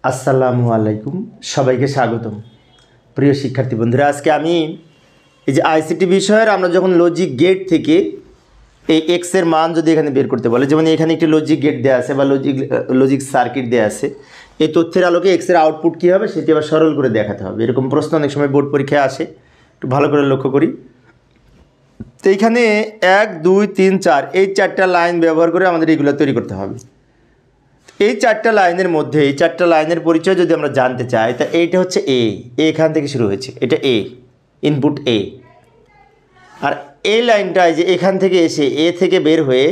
আসসালামু আলাইকুম, সবাইকে স্বাগতম। প্রিয় শিক্ষার্থী বন্ধুরা, আজকে আমি এই যে আইসিটি বিষয়ের আমরা যখন লজিক গেট থেকে এই এক্সের মান যদি এখানে বের করতে বলে, যেমন এখানে একটি লজিক গেট দেওয়া আছে বা লজিক সার্কিট দেওয়া আছে, এই তথ্যের আলোকে এক্সের আউটপুট কী হবে সেটি আবার সরল করে দেখাতে হবে। এরকম প্রশ্ন অনেক সময় বোর্ড পরীক্ষায় আসে, একটু ভালো করে লক্ষ্য করি। তো এইখানে 1 2 3 4 এই 4টা লাইন ব্যবহার করে আমাদের এইগুলো তৈরি করতে হবে। এই 4টা লাইনের মধ্যে এই 4টা লাইনের পরিচয় যদি আমরা জানতে চাই, তা এইটা হচ্ছে এখান থেকে শুরু হয়েছে, এটা ইনপুট আর এই লাইনটা যে এখান থেকে এসে থেকে বের হয়ে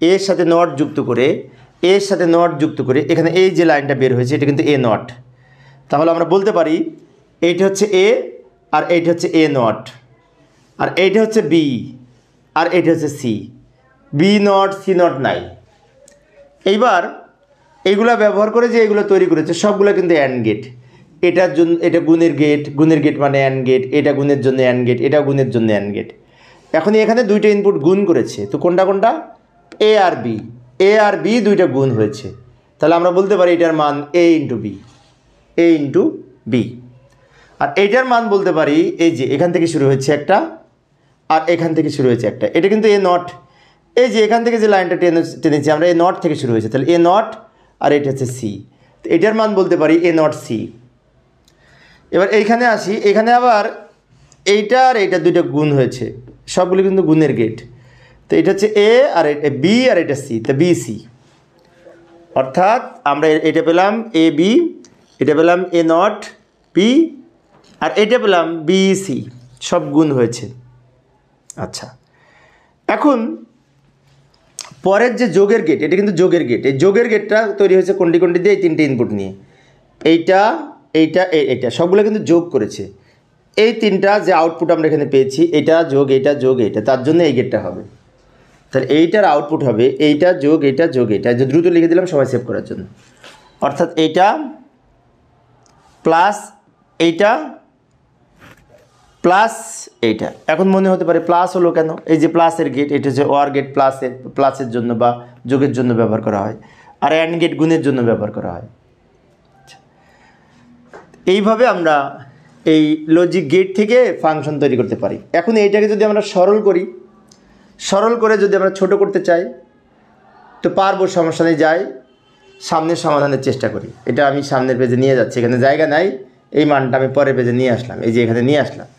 এর সাথে নট যুক্ত করে এখানে এই যে লাইনটা বের হয়েছে এটা কিন্তু নট। তাহলে আমরা বলতে পারি এইটা হচ্ছে আর এইটা হচ্ছে নট, আর এইটা হচ্ছে বি, আর এইটা হচ্ছে C. B not C not নাই। এইবার এইগুলা ব্যবহার করে যে এগুলো তৈরি করেছে সবগুলো কিন্তু অ্যান্ড গেট। এটার জন্য এটা গুণের গেট মানে অ্যান্ড গেট, এটা গুণের জন্য অ্যান্ড গেট, এটা গুণের জন্য অ্যান্ড গেট। এখন এখানে দুইটা ইনপুট গুণ করেছে, তো কোনটা এ আর বি দুইটা গুণ হয়েছে। তাহলে আমরা বলতে পারি এটার মান এ ইন্টু বি। আর এইটার মান বলতে পারি এই যে এখান থেকে শুরু হচ্ছে একটা আর এখান থেকে শুরু হয়েছে একটা, এটা কিন্তু এ নট। এই যে এখান থেকে যে লাইনটা টেনেছি আমরা এ নট থেকে শুরু হয়েছে, তাহলে এ নট আর এটা হচ্ছে সি, তো এটার মান বলতে পারি এ নট সি। এবার এইখানে আসি, এখানে আবার এইটা আর এইটা দুইটা গুণ হয়েছে, সবগুলো কিন্তু গুণের গেট। তো এটা হচ্ছে এ আর বি আর এটা সি, তো বি সি। অর্থাৎ আমরা এটা পেলাম এ বি, এটা পেলাম এ নট বি, আর এটা পেলাম বি সি, সব গুণ হয়েছে। আচ্ছা, এখন পরের যে যোগের গেট, এটা কিন্তু যোগের গেট। এই যোগের গেটটা তৈরি হয়েছে কোনটি দিয়ে, এই তিনটে ইনপুট নিয়ে। এইটা সবগুলো কিন্তু যোগ করেছে। এই তিনটা যে আউটপুট আমরা এখানে পেয়েছি, এটা যোগ এইটা, তার জন্য এই গেটটা হবে। তাহলে এইটার আউটপুট হবে এইটা যোগ এইটা, যে দ্রুত লিখে দিলাম সবাই সেভ করার জন্য। অর্থাৎ এইটা প্লাস এইটা প্লাস এইটা। এখন মনে হতে পারে প্লাস হলো কেন? এই যে প্লাসের গেট, এটা হচ্ছে ওয়ার গেট, প্লাসের জন্য বা যোগের জন্য ব্যবহার করা হয়, আর অ্যান্ড গেট গুণের জন্য ব্যবহার করা হয়। এইভাবে আমরা এই লজিক গেট থেকে ফাংশন তৈরি করতে পারি। এখন এইটাকে যদি আমরা সরল করে যদি আমরা ছোট করতে চাই তো পারবো, সমস্যা নেই। যাই সামনের সমাধানের চেষ্টা করি। এটা আমি সামনের পেজে নিয়ে যাচ্ছি, এখানে জায়গা নাই, এই মানটা আমি পরের পেজে নিয়ে আসলাম, এই যে এখানে নিয়ে আসলাম।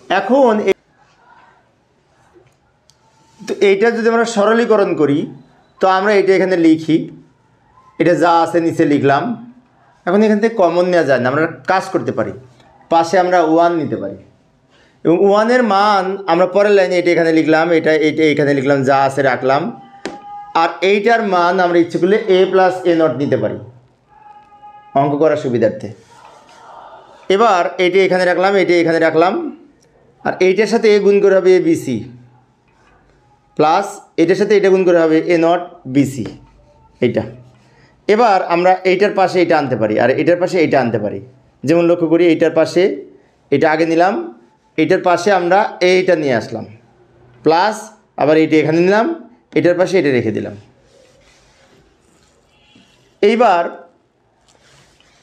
এখন তো এইটা যদি আমরা সরলীকরণ করি তো আমরা এটা এখানে লিখি, এটা যা আছে নিচে লিখলাম। এখন এখান থেকে কমন নেওয়া যায় না, আমরা কাজ করতে পারি, পাশে আমরা 1 নিতে পারি, এবং 1-এর মান আমরা পরের লাইনে এটা এখানে লিখলাম, এটা এখানে লিখলাম, যা আছে রাখলাম। আর এইটার মান আমরা ইচ্ছে করলে এ প্লাস এ নট নিতে পারি অঙ্ক করার সুবিধার্থে। এবার এইটা এখানে রাখলাম, এটা এখানে রাখলাম, আর এইটার সাথে এ গুণ করে হবে এ বিসি, প্লাস এটার সাথে এটা গুণ করে হবে এ নট বিসি, এইটা। এবার আমরা এইটার পাশে এটা আনতে পারি আর এটার পাশে এটা আনতে পারি। যেমন লক্ষ্য করি, এইটার পাশে এটা আগে নিলাম, এইটার পাশে আমরা এইটা নিয়ে আসলাম, প্লাস আবার এইটা এখানে নিলাম, এটার পাশে এটা রেখে দিলাম। এইবার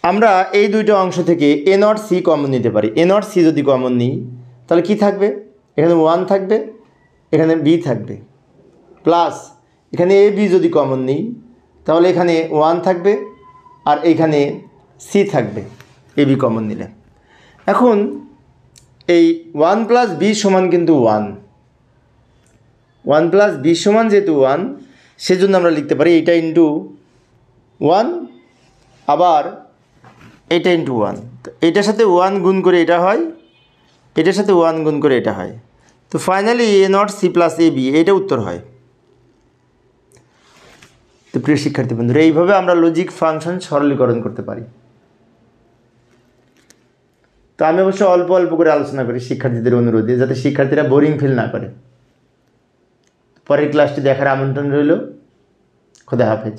আমরা এই দুইটা অংশ থেকে এ নট সি কমন নিতে পারি। এ নট সি যদি কমন নিই তাহলে কি থাকবে? এখানে 1 থাকবে, এখানে বি থাকবে, প্লাস এখানে এ বি যদি কমন নিই তাহলে এখানে 1 থাকবে আর এইখানে সি থাকবে, এ বি কমন নিলে। এখন এই 1 প্লাস বি সমান কিন্তু 1 প্লাস বি সমান যেহেতু 1, সেজন্য আমরা লিখতে পারি এটা ইন্টু 1, আবার এটা ইন্টু 1। তো এটার সাথে 1 গুণ করে এটা হয়, এটার সাথে 1 গুণ করে এটা হয়, তো finally A not C plus A B, এইটা উত্তর হয়। তো প্রিয় শিক্ষার্থী বন্ধুরা, এইভাবে আমরা লজিক ফাংশন সরলীকরণ করতে পারি। তো আমি অবশ্য অল্প অল্প করে আলোচনা করি শিক্ষার্থীদের অনুরোধে, যাতে শিক্ষার্থীরা বোরিং ফিল না করে। পরের ক্লাসটি দেখার আমন্ত্রণ রইল। খোদা হাফেজ।